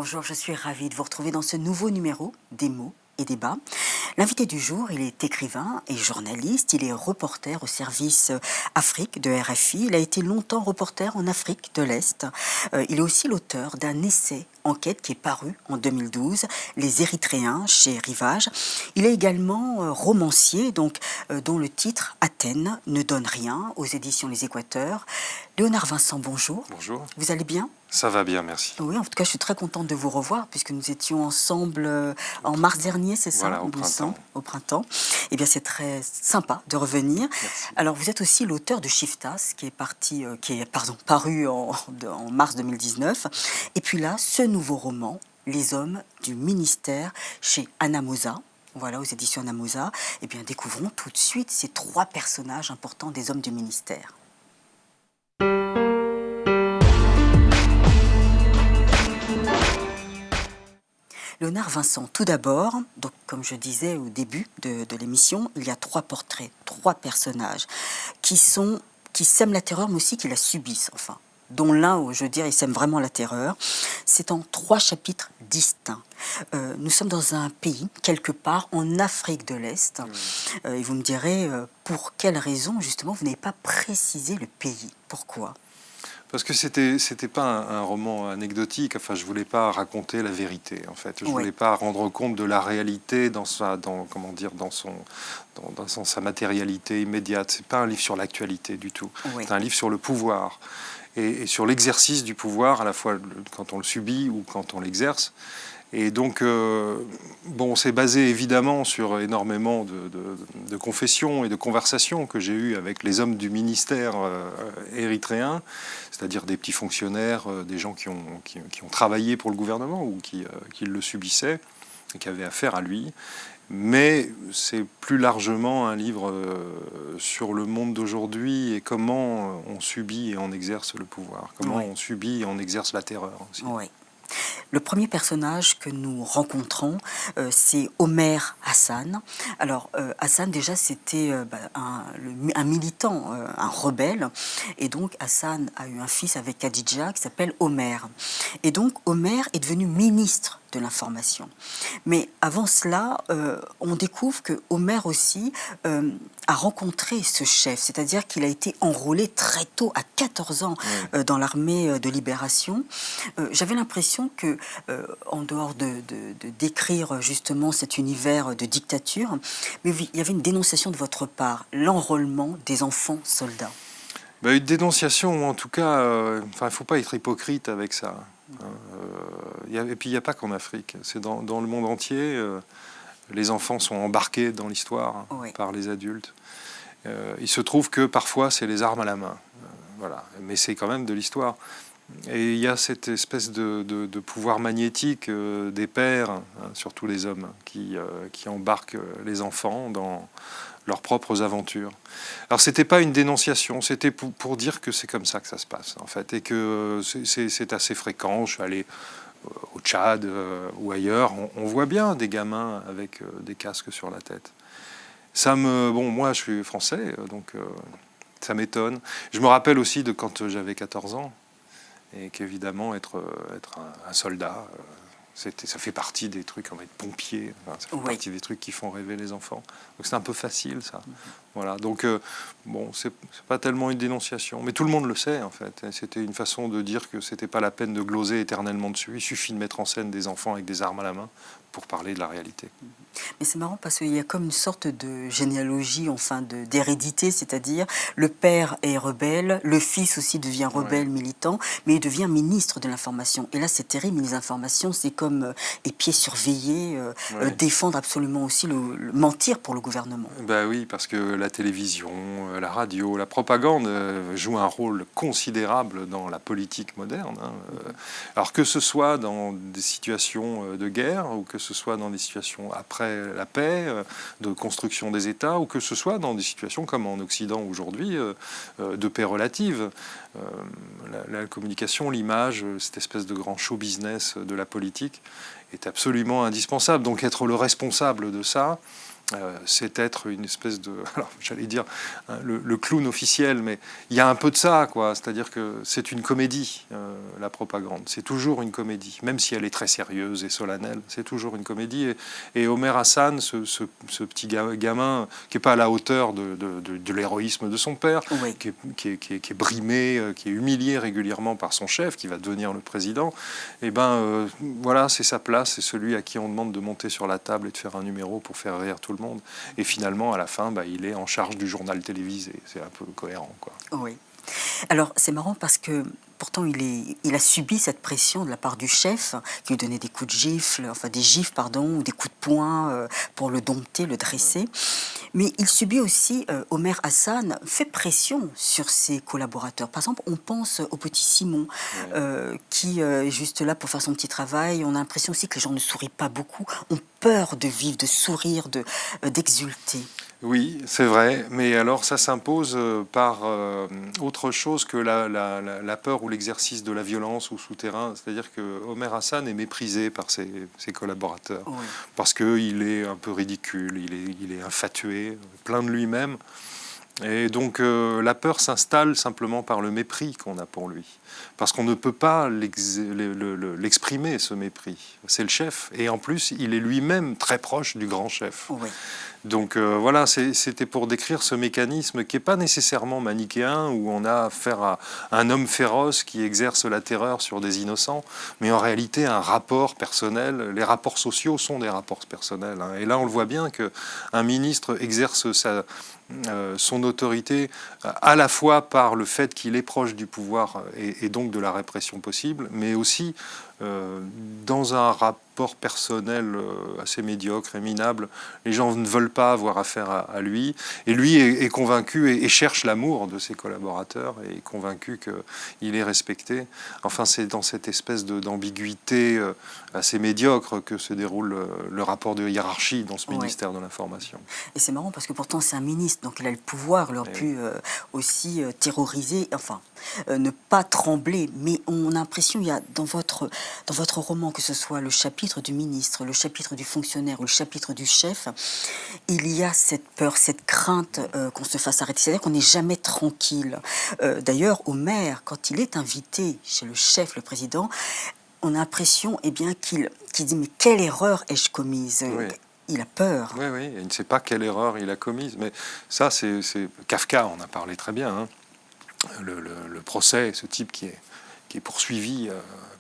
Bonjour, je suis ravie de vous retrouver dans ce nouveau numéro des mots et débats. L'invité du jour, il est écrivain et journaliste, il est reporter au service Afrique de RFI, il a été longtemps reporter en Afrique de l'Est. Il est aussi l'auteur d'un essai enquête qui est paru en 2012, Les Érythréens chez Rivage. Il est également romancier, dont le titre Athènes ne donne rien aux éditions Les Équateurs. Léonard Vincent, bonjour. Bonjour. Vous allez bien ? Ça va bien, merci. Oui, en tout cas, je suis très contente de vous revoir puisque nous étions ensemble en mars dernier, c'est ça? Voilà, au printemps. Au printemps. Eh bien, c'est très sympa de revenir. Merci. Alors, vous êtes aussi l'auteur de Shiftas, qui est paru en mars 2019. Et puis là, ce nouveau roman, Les hommes du ministère, chez Anamosa. Voilà, aux éditions Anamosa. Eh bien, découvrons tout de suite ces 3 personnages importants des hommes du ministère. Léonard Vincent, tout d'abord, donc comme je disais au début de l'émission, il y a 3 portraits, 3 personnages qui sèment la terreur, mais aussi qui la subissent, enfin, dont l'un, je veux dire, il sème vraiment la terreur. C'est en 3 chapitres distincts. Nous sommes dans un pays, quelque part en Afrique de l'Est, et vous me direz, pour quelle raison, justement, vous n'avez pas précisé le pays? Pourquoi? Parce que c'était pas un roman anecdotique. Enfin, je voulais pas raconter la vérité. En fait, je voulais pas rendre compte de la réalité dans sa matérialité immédiate. C'est pas un livre sur l'actualité du tout. C'est un livre sur le pouvoir et sur l'exercice du pouvoir, à la fois quand on le subit ou quand on l'exerce. Et donc, bon, c'est basé évidemment sur énormément de confessions et de conversations que j'ai eues avec les hommes du ministère érythréen, c'est-à-dire des petits fonctionnaires, des gens qui ont travaillé pour le gouvernement ou qui le subissaient et qui avaient affaire à lui. Mais c'est plus largement un livre sur le monde d'aujourd'hui et comment on subit et on exerce le pouvoir, comment on subit et on exerce la terreur aussi. Oui. Le premier personnage que nous rencontrons, c'est Omer Hassan. Alors, Hassan, déjà, c'était un militant, un rebelle. Et donc, Hassan a eu un fils avec Khadija qui s'appelle Omer. Et donc, Omer est devenu ministre de l'information. Mais avant cela, on découvre que Omer aussi a rencontré ce chef, c'est-à-dire qu'il a été enrôlé très tôt, à 14 ans, dans l'armée de libération. J'avais l'impression que, en dehors de décrire justement cet univers de dictature, mais oui, il y avait une dénonciation de votre part, l'enrôlement des enfants soldats. Une dénonciation, ou en tout cas, il ne faut pas être hypocrite avec ça. Et puis il n'y a pas qu'en Afrique, c'est dans le monde entier. Les enfants sont embarqués dans l'histoire par les adultes. Il se trouve que parfois c'est les armes à la main, voilà. Mais c'est quand même de l'histoire. Et il y a cette espèce de pouvoir magnétique des pères, surtout les hommes, qui embarquent les enfants dans leurs propres aventures. Alors c'était pas une dénonciation, c'était pour dire que c'est comme ça que ça se passe en fait, et que c'est assez fréquent. Je suis allé au Tchad ou ailleurs, on voit bien des gamins avec des casques sur la tête. Moi je suis français, donc ça m'étonne. Je me rappelle aussi de quand j'avais 14 ans, et qu'évidemment être un soldat, ça fait partie des trucs, on va être pompier, ça fait partie des trucs qui font rêver les enfants. Donc c'est un peu facile ça. Voilà. Donc c'est pas tellement une dénonciation, mais tout le monde le sait en fait. Et c'était une façon de dire que c'était pas la peine de gloser éternellement dessus. Il suffit de mettre en scène des enfants avec des armes à la main pour parler de la réalité. Mais c'est marrant parce qu'il y a comme une sorte de généalogie, enfin d'hérédité, c'est-à-dire le père est rebelle, le fils aussi devient rebelle, militant, mais il devient ministre de l'information. Et là, c'est terrible, les informations, c'est comme les pieds surveillés, défendre absolument aussi mentir pour le gouvernement. Oui, parce que la télévision, la radio, la propagande jouent un rôle considérable dans la politique moderne. Alors que ce soit dans des situations de guerre ou que ce soit dans des situations après la paix, de construction des États, ou que ce soit dans des situations comme en Occident aujourd'hui, de paix relative. La communication, l'image, cette espèce de grand show business de la politique est absolument indispensable. Donc être le responsable de ça, c'est être une espèce de, alors j'allais dire hein, le clown officiel, mais il y a un peu de ça, quoi. C'est-à-dire que c'est une comédie, la propagande. C'est toujours une comédie, même si elle est très sérieuse et solennelle. C'est toujours une comédie. Et Omer Hassan, ce petit gamin qui n'est pas à la hauteur de l'héroïsme de son père, Oui. qui est brimé, qui est humilié régulièrement par son chef, qui va devenir le président, et ben voilà, c'est sa place, c'est celui à qui on demande de monter sur la table et de faire un numéro pour faire rire tout le monde. Et finalement, à la fin, il est en charge du journal télévisé. C'est un peu cohérent, quoi. Oui. Alors, c'est marrant parce que pourtant, il a subi cette pression de la part du chef, qui lui donnait des coups de gifle, enfin des gifles, pardon, ou des coups de poing pour le dompter, le dresser. Mais il subit aussi, Omer Hassan fait pression sur ses collaborateurs. Par exemple, on pense au petit Simon, qui est juste là pour faire son petit travail. On a l'impression aussi que les gens ne sourient pas beaucoup, ont peur de vivre, de sourire, d'exulter. Oui, c'est vrai, mais alors ça s'impose par autre chose que la peur ou l'exercice de la violence ou souterrain. C'est-à-dire que Omer Hassan est méprisé par ses collaborateurs Oui. parce qu'il est un peu ridicule, il est infatué, plein de lui-même. Et donc la peur s'installe simplement par le mépris qu'on a pour lui. Parce qu'on ne peut pas l'exprimer, ce mépris. C'est le chef. Et en plus, il est lui-même très proche du grand chef. Oui. Donc voilà, c'était pour décrire ce mécanisme qui n'est pas nécessairement manichéen, où on a affaire à un homme féroce qui exerce la terreur sur des innocents, mais en réalité un rapport personnel. Les rapports sociaux sont des rapports personnels. Hein. Et là, on le voit bien qu'un ministre exerce son autorité à la fois par le fait qu'il est proche du pouvoir et donc de la répression possible, mais aussi dans un rapport personnel assez médiocre et minable. Les gens ne veulent pas avoir affaire à lui, et lui est convaincu et cherche l'amour de ses collaborateurs et est convaincu qu'il est respecté. Enfin, c'est dans cette espèce d'ambiguïté assez médiocre que se déroule le rapport de hiérarchie dans ce ministère de l'Information. Et c'est marrant parce que pourtant c'est un ministre, donc il a le pouvoir, il aurait pu aussi terroriser, enfin ne pas trembler, mais on a l'impression, il y a dans votre roman, que ce soit le chapitre du ministre, le chapitre du fonctionnaire ou le chapitre du chef, il y a cette peur, cette crainte qu'on se fasse arrêter, c'est-à-dire qu'on n'est jamais tranquille. D'ailleurs, Omer, quand il est invité chez le chef, le président, on a l'impression qu'il dit « mais quelle erreur ai-je commise ?» Oui. Il a peur. Oui, oui, il ne sait pas quelle erreur il a commise. Mais ça, c'est Kafka, on a parlé très bien. Hein. Le procès, ce type qui est poursuivi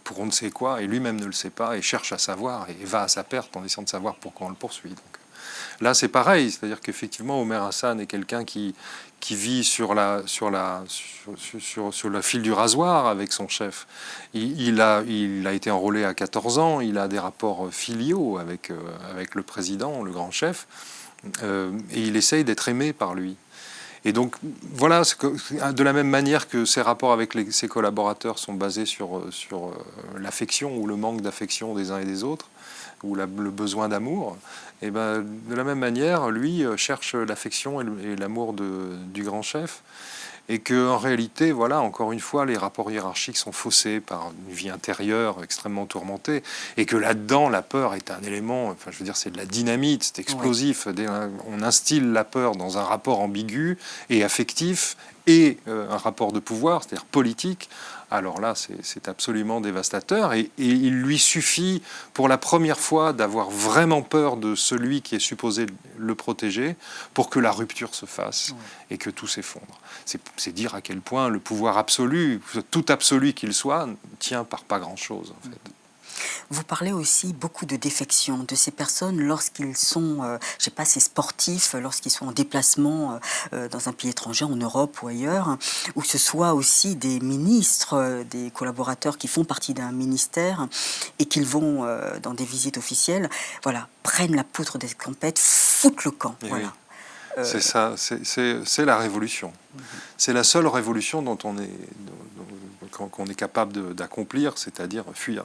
pour on ne sait quoi, et lui-même ne le sait pas, et cherche à savoir, et va à sa perte en essayant de savoir pourquoi on le poursuit. Donc, là, c'est pareil, c'est-à-dire qu'effectivement, Omer Hassan est quelqu'un qui vit sur le fil du rasoir avec son chef. Il a été enrôlé à 14 ans, il a des rapports filiaux avec le président, le grand chef, et il essaye d'être aimé par lui. Et donc, voilà, de la même manière que ses rapports avec ses collaborateurs sont basés sur l'affection ou le manque d'affection des uns et des autres, ou le besoin d'amour, et ben, de la même manière, lui cherche l'affection et l'amour du grand chef, et qu'en réalité, voilà, encore une fois, les rapports hiérarchiques sont faussés par une vie intérieure extrêmement tourmentée, et que là-dedans, la peur est un élément, enfin, je veux dire, c'est de la dynamite, c'est explosif. Ouais. On instille la peur dans un rapport ambigu et affectif, et un rapport de pouvoir, c'est-à-dire politique. Alors là, c'est absolument dévastateur, et il lui suffit pour la première fois d'avoir vraiment peur de celui qui est supposé le protéger pour que la rupture se fasse et que tout s'effondre. C'est dire à quel point le pouvoir absolu, tout absolu qu'il soit, tient par pas grand-chose en fait. Vous parlez aussi beaucoup de défection, de ces personnes lorsqu'ils sont, je sais pas, ces sportifs, lorsqu'ils sont en déplacement dans un pays étranger, en Europe ou ailleurs, ou que ce soit aussi des ministres, des collaborateurs qui font partie d'un ministère et qu'ils vont dans des visites officielles, voilà, prennent la poudre d'escampette, foutent le camp. Et voilà. Oui. C'est ça, c'est la révolution. C'est la seule révolution qu'on est capable d'accomplir, c'est-à-dire fuir.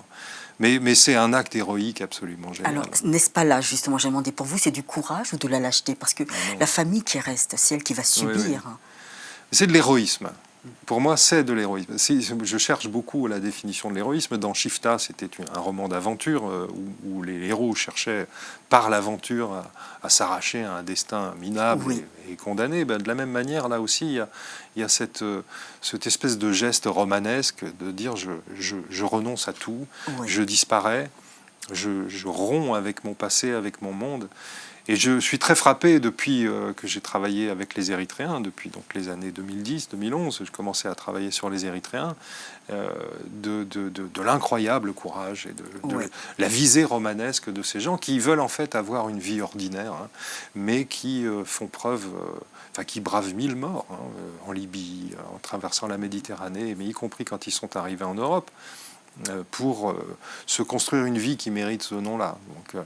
Mais c'est un acte héroïque absolument génial. Alors, n'est-ce pas là, justement, j'ai demandé pour vous, c'est du courage ou de la lâcheté? Parce que la famille qui reste, c'est elle qui va subir. Oui, oui. C'est de l'héroïsme. Pour moi, c'est de l'héroïsme. Je cherche beaucoup la définition de l'héroïsme. Dans Shifta, c'était un roman d'aventure où les héros cherchaient par l'aventure à s'arracher à un destin minable Oui, et condamné. Ben, de la même manière, là aussi, il y a cette espèce de geste romanesque de dire je renonce à tout, oui. je disparais, je romps avec mon passé, avec mon monde. Et je suis très frappé depuis que j'ai travaillé avec les Érythréens, depuis donc les années 2010-2011, je commençais à travailler sur les Érythréens, de l'incroyable courage et de Oui. la visée romanesque de ces gens qui veulent en fait avoir une vie ordinaire, hein, mais qui font preuve, enfin qui bravent 1000 morts hein, en Libye, en traversant la Méditerranée, mais y compris quand ils sont arrivés en Europe, pour se construire une vie qui mérite ce nom-là. Donc,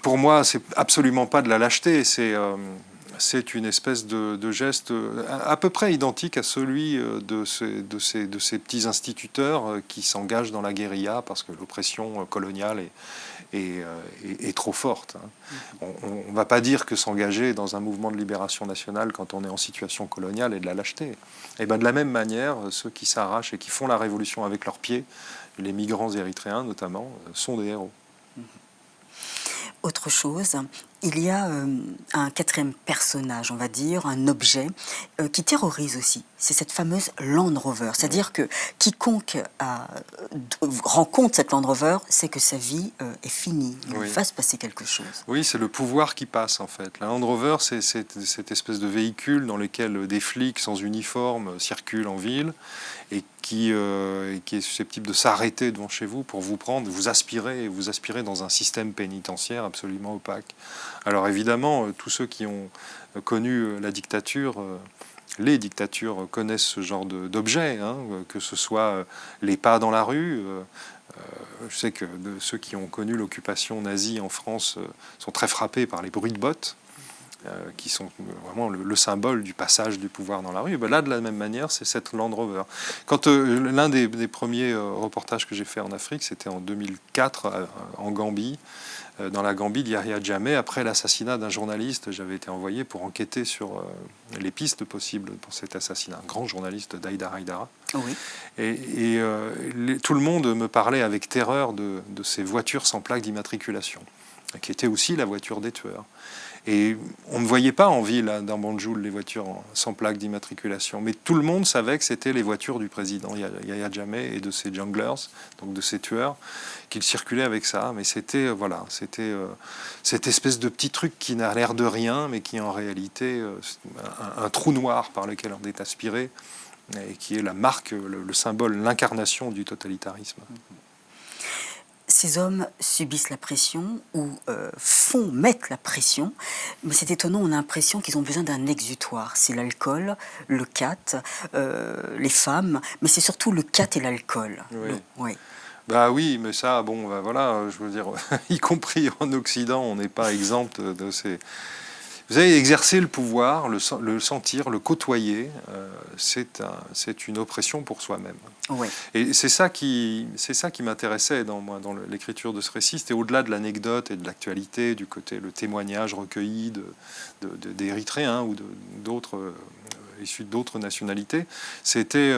pour moi, c'est absolument pas de la lâcheté. C'est une espèce de geste à peu près identique à celui de ces petits instituteurs qui s'engagent dans la guérilla parce que l'oppression coloniale est trop forte. Hein. On ne va pas dire que s'engager dans un mouvement de libération nationale quand on est en situation coloniale est de la lâcheté. Et ben de la même manière, ceux qui s'arrachent et qui font la révolution avec leurs pieds, les migrants érythréens notamment, sont des héros. Autre chose, il y a un quatrième personnage, on va dire, un objet qui terrorise aussi. C'est cette fameuse Land Rover. C'est-à-dire que quiconque rencontre cette Land Rover sait que sa vie est finie. Il Oui. va se passer quelque chose. Oui, c'est le pouvoir qui passe en fait. La Land Rover, c'est cette espèce de véhicule dans lequel des flics sans uniforme circulent en ville et qui est susceptible de s'arrêter devant chez vous pour vous prendre, vous aspirer dans un système pénitentiaire absolument opaque. Alors évidemment, tous ceux qui ont connu la dictature, les dictatures connaissent ce genre d'objets, hein, que ce soit les pas dans la rue. Je sais que ceux qui ont connu l'occupation nazie en France sont très frappés par les bruits de bottes, qui sont vraiment le symbole du passage du pouvoir dans la rue. Et ben là, de la même manière, c'est cette Land Rover. Quand l'un des premiers reportages que j'ai fait en Afrique, c'était en 2004 en Gambie, dans la Gambie d'Yahya Jammeh, après l'assassinat d'un journaliste. J'avais été envoyé pour enquêter sur les pistes possibles pour cet assassinat. Un grand journaliste, Daïda Haïdara. Oui. Et tout le monde me parlait avec terreur de ces voitures sans plaque d'immatriculation, qui étaient aussi la voiture des tueurs. Et on ne voyait pas en ville, hein, dans Banjul, les voitures sans plaque d'immatriculation. Mais tout le monde savait que c'était les voitures du président Yahya Jammeh et de ses junglers, donc de ses tueurs, qu'ils circulaient avec ça. Mais c'était cette espèce de petit truc qui n'a l'air de rien, mais qui est en réalité un trou noir par lequel on est aspiré, et qui est la marque, le symbole, l'incarnation du totalitarisme. Ces hommes subissent la pression ou mettent la pression, mais c'est étonnant, on a l'impression qu'ils ont besoin d'un exutoire. C'est l'alcool, le cat, les femmes, mais c'est surtout le cat et l'alcool. Oui. Oui. Bah oui, mais ça, bon, bah voilà, je veux dire, y compris en Occident, on n'est pas exempt de ces... Vous avez exercé le pouvoir, le sentir, le côtoyer, c'est une oppression pour soi-même. Oui. Et c'est ça qui m'intéressait dans l'écriture de ce récit. C'était au-delà de l'anecdote et de l'actualité, du côté le témoignage recueilli des Érythréens ou d'autres issus d'autres nationalités. C'était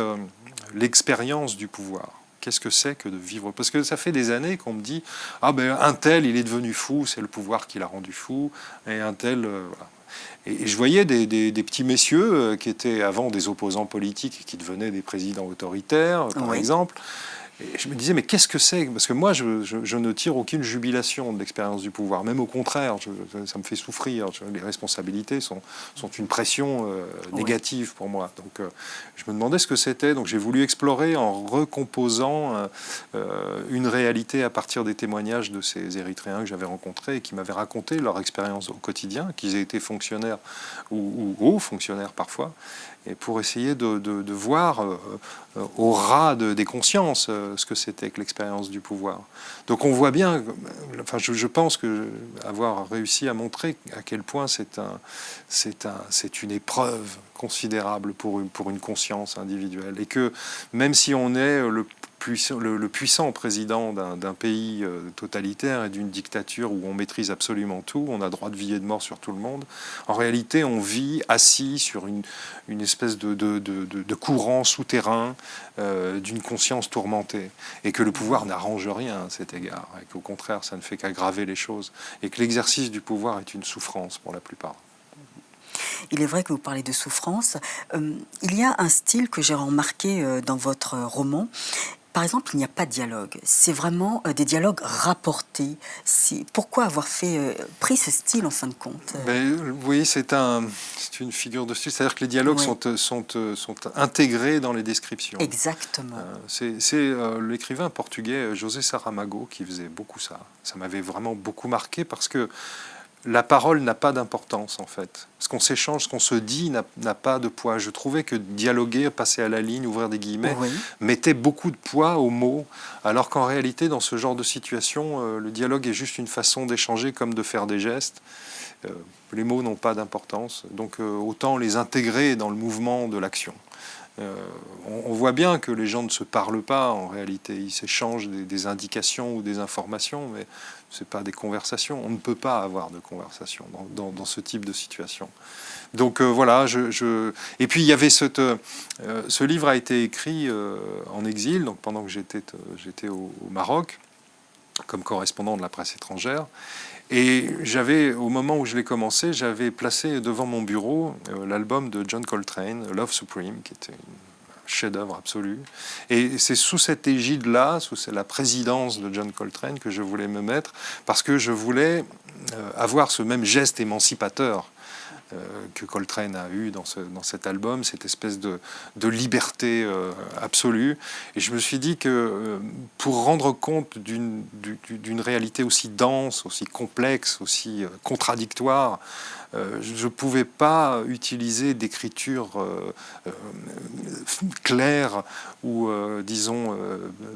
l'expérience du pouvoir. Qu'est-ce que c'est que de vivre? Parce que ça fait des années qu'on me dit « Ah ben un tel, il est devenu fou, c'est le pouvoir qui l'a rendu fou. » Et un tel... voilà. Et je voyais des petits messieurs qui étaient avant des opposants politiques et qui devenaient des présidents autoritaires, par exemple. Et je me disais, mais qu'est-ce que c'est? Parce que moi, je ne tire aucune jubilation de l'expérience du pouvoir. Même au contraire, ça me fait souffrir. Les responsabilités sont une pression négative pour moi. Donc, je me demandais ce que c'était. Donc, j'ai voulu explorer en recomposant une réalité à partir des témoignages de ces Érythréens que j'avais rencontrés et qui m'avaient raconté leur expérience au quotidien, qu'ils aient été fonctionnaires ou hauts fonctionnaires parfois, et pour essayer de voir au ras des consciences ce que c'était que l'expérience du pouvoir. Donc on voit bien, enfin je pense que avoir réussi à montrer à quel point c'est une épreuve considérable pour une conscience individuelle, et que même si on est le le puissant président d'un pays totalitaire et d'une dictature où on maîtrise absolument tout, on a droit de vie et de mort sur tout le monde. En réalité, on vit assis sur une espèce de courant souterrain d'une conscience tourmentée, et que le pouvoir n'arrange rien à cet égard, et qu'au contraire, ça ne fait qu'aggraver les choses, et que l'exercice du pouvoir est une souffrance pour la plupart. Il est vrai que vous parlez de souffrance. Il y a un style que j'ai remarqué dans votre roman. Par exemple, il n'y a pas de dialogue. C'est vraiment des dialogues rapportés. Pourquoi avoir pris ce style en fin de compte? Oui, c'est une figure de style. C'est-à-dire que les dialogues sont intégrés dans les descriptions. Exactement. C'est l'écrivain portugais José Saramago qui faisait beaucoup ça. Ça m'avait vraiment beaucoup marqué parce que la parole n'a pas d'importance, en fait. Ce qu'on s'échange, ce qu'on se dit n'a pas de poids. Je trouvais que dialoguer, passer à la ligne, ouvrir des guillemets, mettait beaucoup de poids aux mots, alors qu'en réalité, dans ce genre de situation, le dialogue est juste une façon d'échanger comme de faire des gestes. Les mots n'ont pas d'importance, donc autant les intégrer dans le mouvement de l'action. On voit bien que les gens ne se parlent pas en réalité, ils s'échangent des indications ou des informations, mais ce n'est pas des conversations. On ne peut pas avoir de conversation dans ce type de situation. Donc voilà, et puis il y avait ce livre a été écrit en exil, donc pendant que j'étais au Maroc, comme correspondant de la presse étrangère. Et au moment où je l'ai commencé, j'avais placé devant mon bureau l'album de John Coltrane, Love Supreme, qui était un chef-d'œuvre absolu. Et c'est sous cette égide-là, sous la présidence de John Coltrane, que je voulais me mettre, parce que je voulais avoir ce même geste émancipateur que Coltrane a eu dans cet album, cette espèce de liberté absolue. Et je me suis dit que pour rendre compte d'une réalité aussi dense, aussi complexe, aussi contradictoire, je ne pouvais pas utiliser d'écriture claire ou, disons,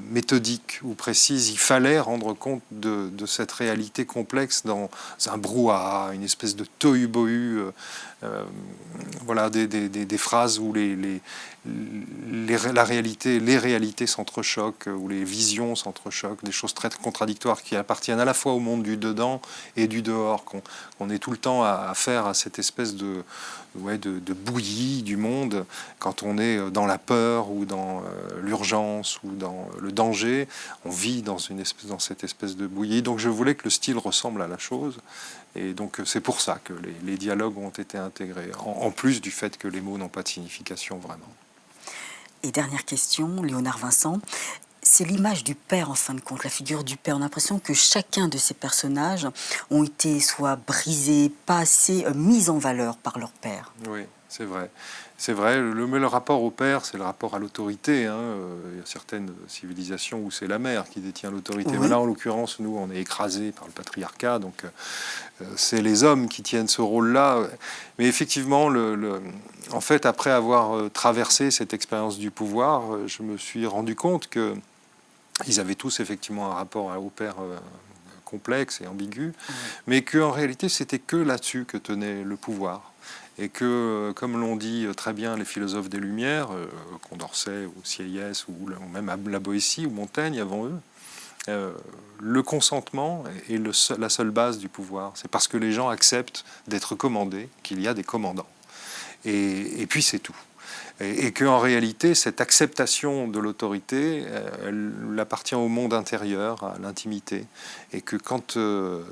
méthodique ou précise. Il fallait rendre compte de cette réalité complexe dans un brouhaha, une espèce de tohu-bohu, voilà, des phrases où les réalités s'entrechoquent, où les visions s'entrechoquent, des choses très contradictoires qui appartiennent à la fois au monde du dedans et du dehors, qu'on est tout le temps à faire à cette espèce de bouillie du monde. Quand on est dans la peur ou dans l'urgence ou dans le danger, on vit dans cette espèce de bouillie. Donc je voulais que le style ressemble à la chose. Et donc c'est pour ça que les dialogues ont été intégrés, en plus du fait que les mots n'ont pas de signification vraiment. Et dernière question, Léonard Vincent, c'est l'image du père en fin de compte, la figure du père. On a l'impression que chacun de ces personnages ont été soit brisés, pas assez mis en valeur par leur père. Oui, c'est vrai. C'est vrai, le rapport au père, c'est le rapport à l'autorité. Il y a certaines civilisations où c'est la mère qui détient l'autorité. Oui. Mais là, en l'occurrence, nous, on est écrasés par le patriarcat, donc c'est les hommes qui tiennent ce rôle-là. Mais effectivement, en fait, après avoir traversé cette expérience du pouvoir, je me suis rendu compte qu'ils avaient tous effectivement un rapport au père complexe et ambigu, mais qu'en réalité, c'était que là-dessus que tenait le pouvoir. Et que, comme l'ont dit très bien les philosophes des Lumières, Condorcet ou Sieyès, ou même la Boétie ou Montaigne avant eux, le consentement est la seule base du pouvoir. C'est parce que les gens acceptent d'être commandés qu'il y a des commandants. Et puis c'est tout. Et qu'en réalité, cette acceptation de l'autorité, elle appartient au monde intérieur, à l'intimité. Et que quand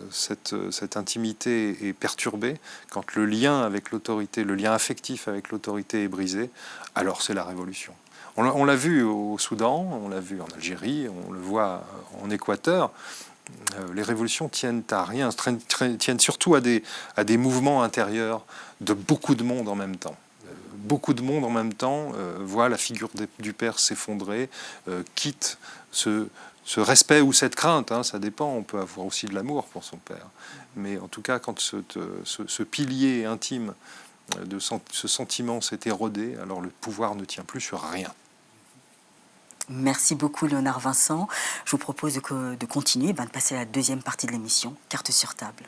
cette intimité est perturbée, quand le lien avec l'autorité, le lien affectif avec l'autorité est brisé, alors c'est la révolution. On l'a vu au Soudan, on l'a vu en Algérie, on le voit en Équateur. Les révolutions tiennent à rien, tiennent surtout à des mouvements intérieurs de beaucoup de monde en même temps. Beaucoup de monde en même temps voit la figure du père s'effondrer, quitte ce respect ou cette crainte, ça dépend, on peut avoir aussi de l'amour pour son père. Mais en tout cas, quand ce pilier intime de ce sentiment s'est érodé, alors le pouvoir ne tient plus sur rien. Merci beaucoup Léonard Vincent. Je vous propose de continuer, de passer à la deuxième partie de l'émission, Carte sur table.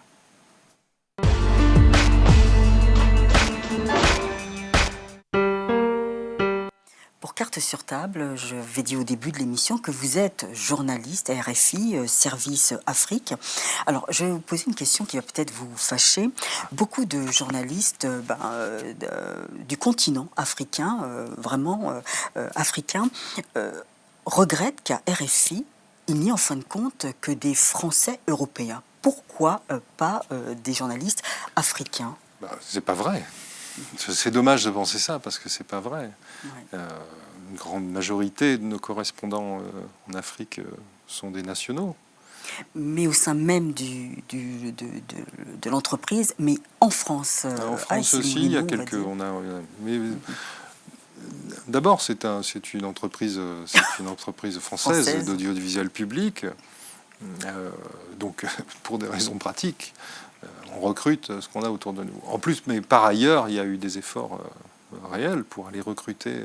Pour carte sur table, je vais dire au début de l'émission que vous êtes journaliste à RFI, service Afrique. Alors, je vais vous poser une question qui va peut-être vous fâcher. Beaucoup de journalistes du continent africain, africain, regrettent qu'à RFI, il n'y ait en fin de compte que des Français européens. Pourquoi pas des journalistes africains? C'est pas vrai. C'est dommage de penser ça parce que c'est pas vrai. Ouais. Une grande majorité de nos correspondants en Afrique sont des nationaux. Mais au sein même de l'entreprise, mais en France. En France aussi, il y a quelques. Mais d'abord, c'est une entreprise française d'audiovisuel public. Donc, pour des raisons pratiques, on recrute ce qu'on a autour de nous. En plus, mais par ailleurs, il y a eu des efforts réels pour aller recruter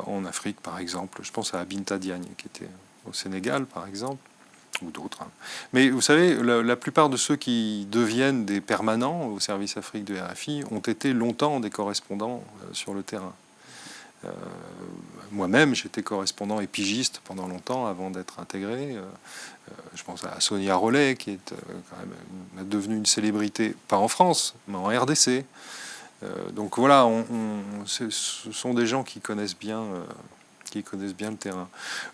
en Afrique, par exemple. Je pense à Binta Diagne, qui était au Sénégal, par exemple, ou d'autres. Mais vous savez, la plupart de ceux qui deviennent des permanents au service Afrique de RFI ont été longtemps des correspondants sur le terrain. Moi-même, j'étais correspondant et pigiste pendant longtemps avant d'être intégré. Je pense à Sonia Rollet, qui est quand même devenue une célébrité, pas en France, mais en RDC. Donc voilà, ce sont des gens qui connaissent bien le terrain.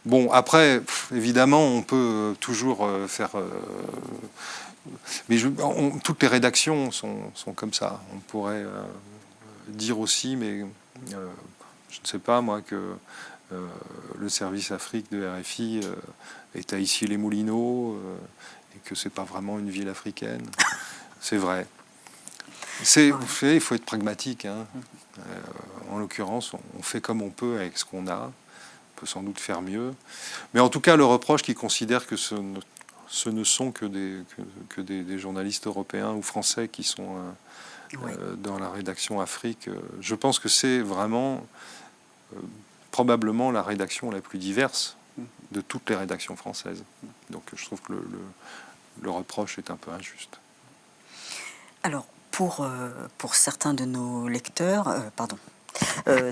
Bon, après, évidemment, on peut toujours faire... mais toutes les rédactions sont comme ça. On pourrait dire aussi, mais je ne sais pas, moi, que le service Afrique de RFI est à Issy-les-Moulineaux et que c'est pas vraiment une ville africaine. C'est vrai. Il faut être pragmatique. Hein. En l'occurrence, on fait comme on peut avec ce qu'on a. On peut sans doute faire mieux. Mais en tout cas, le reproche qu'ils considèrent que ce ne sont que des journalistes européens ou français qui sont dans la rédaction Afrique, je pense que c'est vraiment probablement la rédaction la plus diverse de toutes les rédactions françaises. Donc je trouve que le reproche est un peu injuste. Alors, pour certains de nos lecteurs,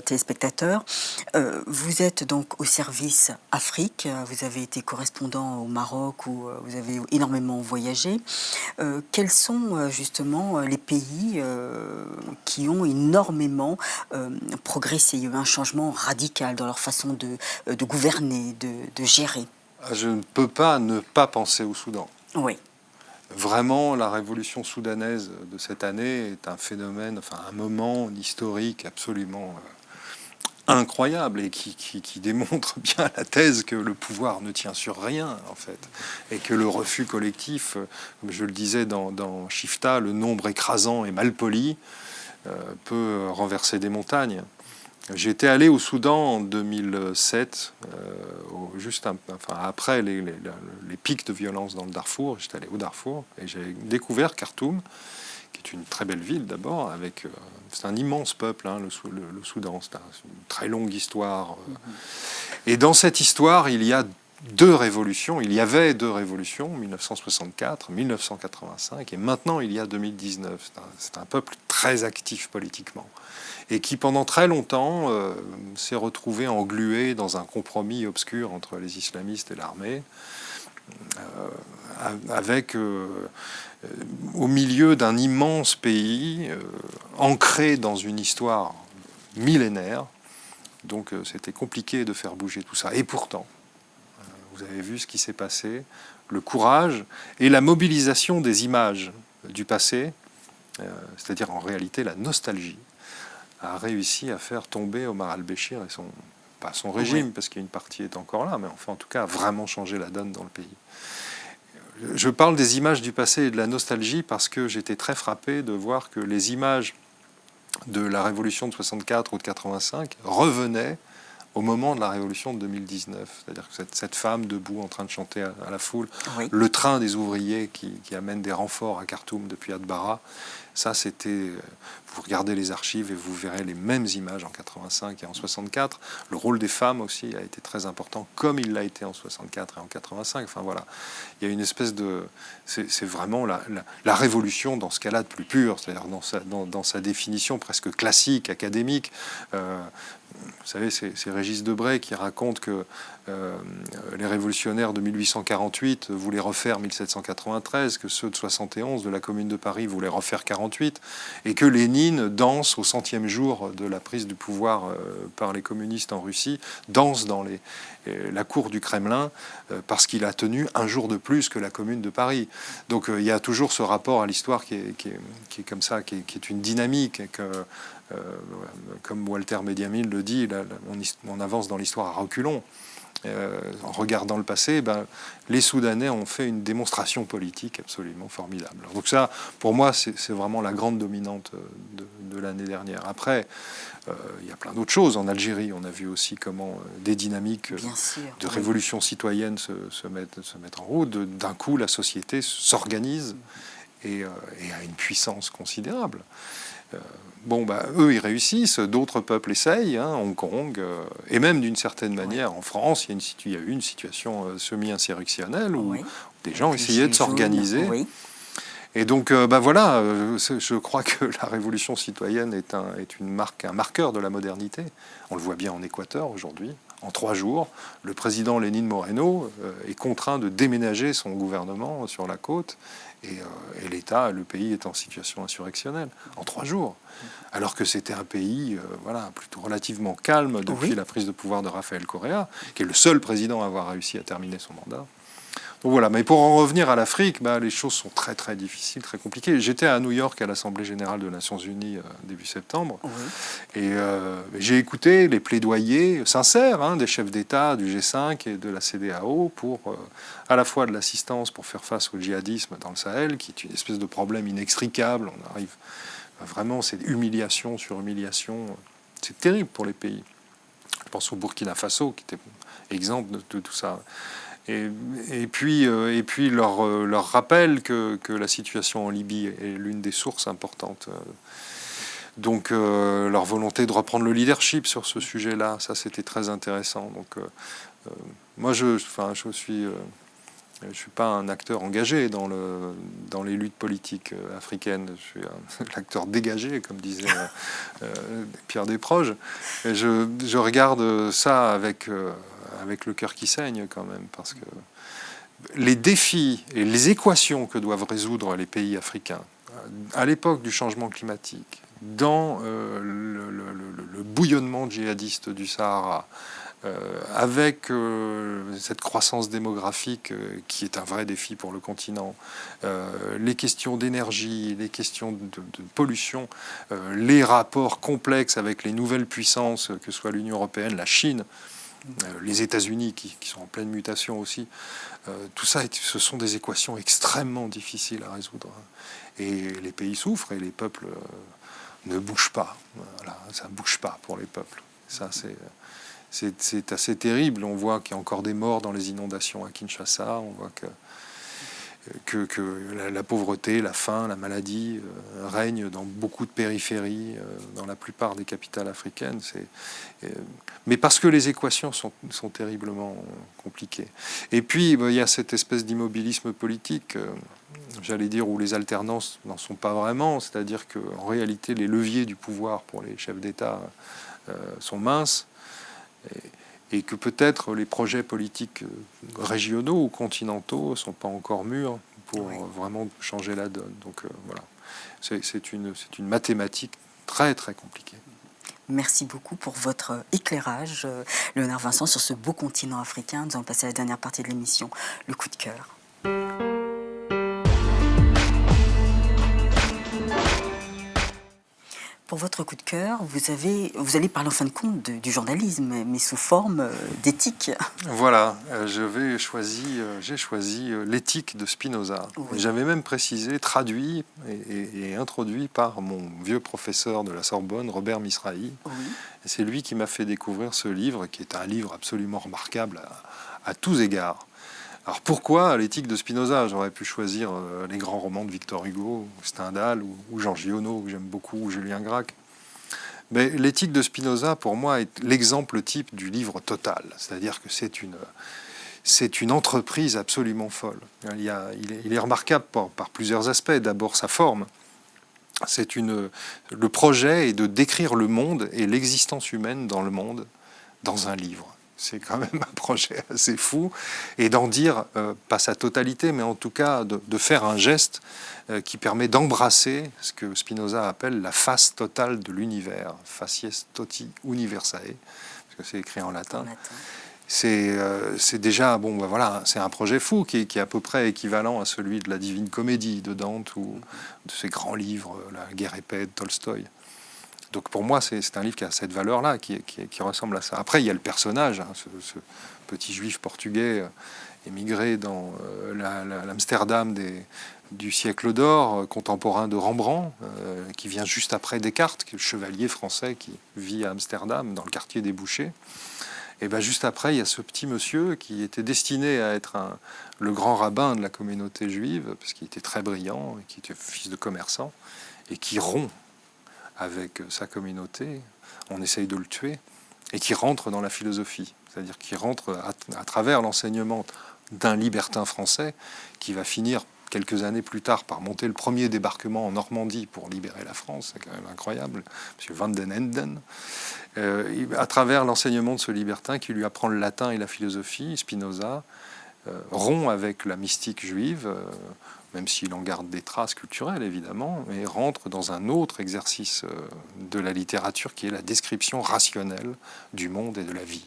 téléspectateurs, vous êtes donc au service Afrique, vous avez été correspondant au Maroc où vous avez énormément voyagé. Quels sont justement les pays qui ont énormément progressé? Il y a eu un changement radical dans leur façon de gouverner, de gérer. Je ne peux pas ne pas penser au Soudan. Oui. Vraiment, la révolution soudanaise de cette année est un phénomène, enfin un moment historique absolument incroyable et qui démontre bien la thèse que le pouvoir ne tient sur rien, en fait, et que le refus collectif, comme je le disais dans Shifta, le nombre écrasant et malpoli peut renverser des montagnes. J'étais allé au Soudan en 2007, après les pics de violence dans le Darfour. J'étais allé au Darfour et j'ai découvert Khartoum, qui est une très belle ville d'abord. C'est un immense peuple, hein, le Soudan. C'est une très longue histoire. Et dans cette histoire, il y a deux révolutions. Il y avait deux révolutions, 1964, 1985, et maintenant il y a 2019. C'est un peuple très actif politiquement et qui pendant très longtemps s'est retrouvé englué dans un compromis obscur entre les islamistes et l'armée, avec au milieu d'un immense pays ancré dans une histoire millénaire. Donc c'était compliqué de faire bouger tout ça. Et pourtant, vous avez vu ce qui s'est passé, le courage et la mobilisation des images du passé, c'est-à-dire en réalité la nostalgie, a réussi à faire tomber Omar al-Béchir et pas son régime, parce qu'une partie est encore là, mais enfin en tout cas a vraiment changé la donne dans le pays. Je parle des images du passé et de la nostalgie parce que j'étais très frappé de voir que les images de la révolution de 64 ou de 85 revenaient au moment de la révolution de 2019. C'est-à-dire que cette femme debout en train de chanter à la foule, Oui. le train des ouvriers qui amène des renforts à Khartoum depuis Atbara, ça c'était... Vous regardez les archives et vous verrez les mêmes images en 85 et en 64. Le rôle des femmes aussi a été très important, comme il l'a été en 64 et en 85. Enfin voilà, il y a une espèce de... C'est vraiment la révolution dans ce qu'elle a de plus pur, c'est-à-dire dans sa définition presque classique, académique. Vous savez, c'est Régis Debray qui raconte que les révolutionnaires de 1848 voulaient refaire 1793, que ceux de 71 de la Commune de Paris voulaient refaire 48, et que Lénine danse au 100e jour de la prise du pouvoir par les communistes en Russie, danse dans la cour du Kremlin parce qu'il a tenu un jour de plus que la Commune de Paris. Donc il y a toujours ce rapport à l'histoire qui est comme ça, qui est une dynamique, et que, comme Walter Benjamin le dit, on avance dans l'histoire à reculons. En regardant le passé, les Soudanais ont fait une démonstration politique absolument formidable. Donc ça, pour moi, c'est vraiment la grande dominante de l'année dernière. Après, il y a plein d'autres choses. En Algérie, on a vu aussi comment des dynamiques de révolution citoyenne se mettent en route. D'un coup, la société s'organise et a une puissance considérable. Eux, ils réussissent, d'autres peuples essayent, Hong Kong, et même d'une certaine manière, en France, il y a eu une situation semi-insurrectionnelle où des gens essayaient de s'organiser. Oui. Et donc, voilà, je crois que la révolution citoyenne est un marqueur de la modernité. On le voit bien en Équateur aujourd'hui. En 3 jours, le président Lénine Moreno est contraint de déménager son gouvernement sur la côte, et le pays est en situation insurrectionnelle en 3 jours. Alors que c'était un pays plutôt relativement calme depuis la prise de pouvoir de Rafael Correa, qui est le seul président à avoir réussi à terminer son mandat. Donc voilà, mais pour en revenir à l'Afrique, les choses sont très très difficiles, très compliquées. J'étais à New York à l'Assemblée générale des Nations Unies début septembre, et j'ai écouté les plaidoyers sincères des chefs d'État du G5 et de la CEDEAO pour à la fois de l'assistance pour faire face au djihadisme dans le Sahel, qui est une espèce de problème inextricable. On arrive vraiment, c'est humiliation sur humiliation. C'est terrible pour les pays. Je pense au Burkina Faso, qui était exemple de tout ça. Et puis leur rappel que la situation en Libye est l'une des sources importantes. Donc leur volonté de reprendre le leadership sur ce sujet-là, ça c'était très intéressant. Donc moi je suis pas un acteur engagé dans les luttes politiques africaines. Je suis un acteur dégagé, comme disait Pierre Desproges. Et je regarde ça avec le cœur qui saigne quand même, parce que les défis et les équations que doivent résoudre les pays africains à l'époque du changement climatique, dans le bouillonnement djihadiste du Sahara, avec cette croissance démographique qui est un vrai défi pour le continent, les questions d'énergie, les questions de pollution, les rapports complexes avec les nouvelles puissances, que soit l'Union européenne, la Chine, les États-Unis qui sont en pleine mutation aussi, tout ça, ce sont des équations extrêmement difficiles à résoudre. Et les pays souffrent et les peuples ne bougent pas. Voilà, ça ne bouge pas pour les peuples. Ça, c'est assez terrible. On voit qu'il y a encore des morts dans les inondations à Kinshasa. On voit que la pauvreté, la faim, la maladie règnent dans beaucoup de périphéries, dans la plupart des capitales africaines. Mais parce que les équations sont terriblement compliquées. Et puis, il y a cette espèce d'immobilisme politique, j'allais dire, où les alternances n'en sont pas vraiment. C'est-à-dire qu'en réalité, les leviers du pouvoir pour les chefs d'État sont minces. Et que peut-être les projets politiques régionaux ou continentaux ne sont pas encore mûrs pour vraiment changer la donne. Donc voilà, c'est une mathématique très très compliquée. Merci beaucoup pour votre éclairage, Léonard Vincent, sur ce beau continent africain. Nous allons passer à la dernière partie de l'émission, le coup de cœur. Pour sur votre coup de cœur, vous allez parler en fin de compte du journalisme, mais sous forme d'éthique. Voilà, j'ai choisi l'éthique de Spinoza. Oui. J'avais même précisé, traduit et introduit par mon vieux professeur de la Sorbonne, Robert Misrahi. Oui. Et c'est lui qui m'a fait découvrir ce livre, qui est un livre absolument remarquable à tous égards. Alors pourquoi l'éthique de Spinoza? J'aurais pu choisir les grands romans de Victor Hugo, ou Stendhal, ou Jean Giono, que j'aime beaucoup, ou Julien Gracq. Mais l'éthique de Spinoza, pour moi, est l'exemple type du livre total. C'est-à-dire que c'est une entreprise absolument folle. Il est remarquable par plusieurs aspects. D'abord, sa forme. Le projet est de décrire le monde et l'existence humaine dans le monde dans un livre. C'est quand même un projet assez fou. Et d'en dire, pas sa totalité, mais en tout cas de faire un geste qui permet d'embrasser ce que Spinoza appelle la face totale de l'univers, facies toti universae, parce que c'est écrit en latin. C'est déjà, bon, ben voilà, c'est un projet fou qui est à peu près équivalent à celui de la Divine Comédie de Dante ou de ces grands livres, La Guerre épée de Tolstoï. Donc pour moi, c'est un livre qui a cette valeur-là, qui ressemble à ça. Après, il y a le personnage, hein, ce petit juif portugais émigré dans l'Amsterdam du siècle d'or, contemporain de Rembrandt, qui vient juste après Descartes, qui est le chevalier français qui vit à Amsterdam, dans le quartier des Bouchers. Et bien juste après, il y a ce petit monsieur qui était destiné à être le grand rabbin de la communauté juive, parce qu'il était très brillant, et qui était fils de commerçant, et qui rompt avec sa communauté, on essaye de le tuer, et qui rentre dans la philosophie, c'est-à-dire qui rentre à travers l'enseignement d'un libertin français qui va finir quelques années plus tard par monter le premier débarquement en Normandie pour libérer la France, c'est quand même incroyable, M. Van den Enden. À travers l'enseignement de ce libertin qui lui apprend le latin et la philosophie, Spinoza rompt avec la mystique juive, même s'il en garde des traces culturelles évidemment, et rentre dans un autre exercice de la littérature qui est la description rationnelle du monde et de la vie,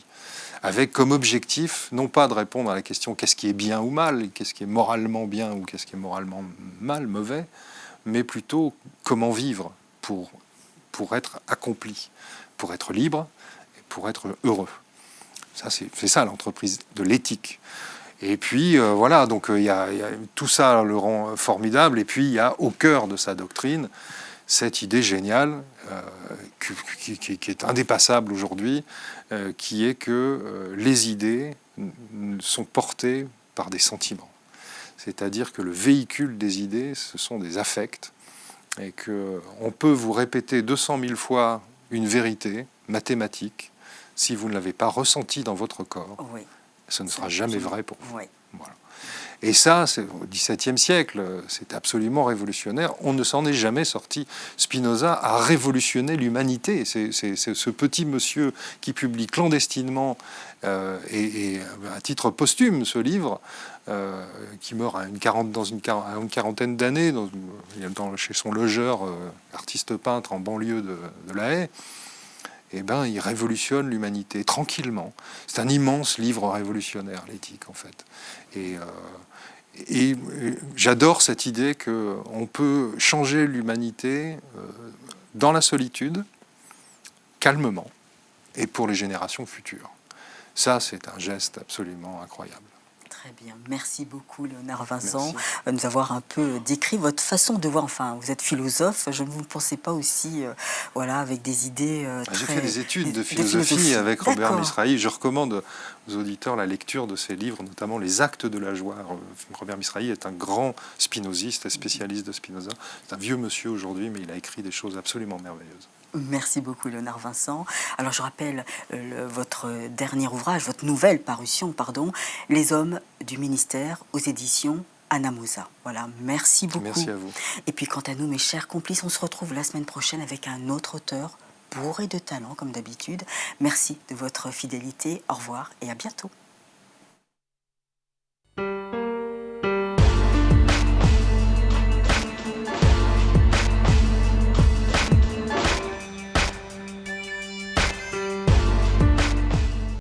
avec comme objectif non pas de répondre à la question qu'est-ce qui est bien ou mal, qu'est-ce qui est moralement bien ou qu'est-ce qui est moralement mal, mauvais, mais plutôt comment vivre pour être accompli, pour être libre et pour être heureux. Ça, c'est ça l'entreprise de l'éthique. Et puis voilà, donc il y a tout ça le rend formidable. Et puis il y a au cœur de sa doctrine cette idée géniale qui est indépassable aujourd'hui, qui est que les idées sont portées par des sentiments. C'est-à-dire que le véhicule des idées, ce sont des affects, et qu'on peut vous répéter 200 000 fois une vérité mathématique, si vous ne l'avez pas ressentie dans votre corps, oui, ce ne sera jamais vrai pour vous. Oui. Voilà. Et ça, au XVIIe siècle, c'est absolument révolutionnaire. On ne s'en est jamais sorti. Spinoza a révolutionné l'humanité. C'est ce petit monsieur qui publie clandestinement et à titre posthume ce livre, qui meurt à une quarantaine d'années chez son logeur, artiste peintre en banlieue de La Haye. Eh ben, il révolutionne l'humanité tranquillement. C'est un immense livre révolutionnaire, l'éthique, en fait. Et j'adore cette idée qu'on peut changer l'humanité dans la solitude, calmement, et pour les générations futures. Ça, c'est un geste absolument incroyable. Très bien. Merci beaucoup, Léonard Vincent, de nous avoir un peu décrit votre façon de voir. Enfin, vous êtes philosophe, je ne vous pensais pas aussi, voilà, avec des idées J'ai fait des études de philosophie avec Robert Misrahi. Je recommande aux auditeurs la lecture de ses livres, notamment Les Actes de la joie. Robert Misrahi est un grand spinoziste et spécialiste de Spinoza. C'est un vieux monsieur aujourd'hui, mais il a écrit des choses absolument merveilleuses. Merci beaucoup, Léonard Vincent. Alors, je rappelle votre dernier ouvrage, votre nouvelle parution, pardon, Les Hommes du Ministère, aux éditions Anamosa. Voilà, merci beaucoup. Merci à vous. Et puis, quant à nous, mes chers complices, on se retrouve la semaine prochaine avec un autre auteur bourré de talent, comme d'habitude. Merci de votre fidélité. Au revoir et à bientôt.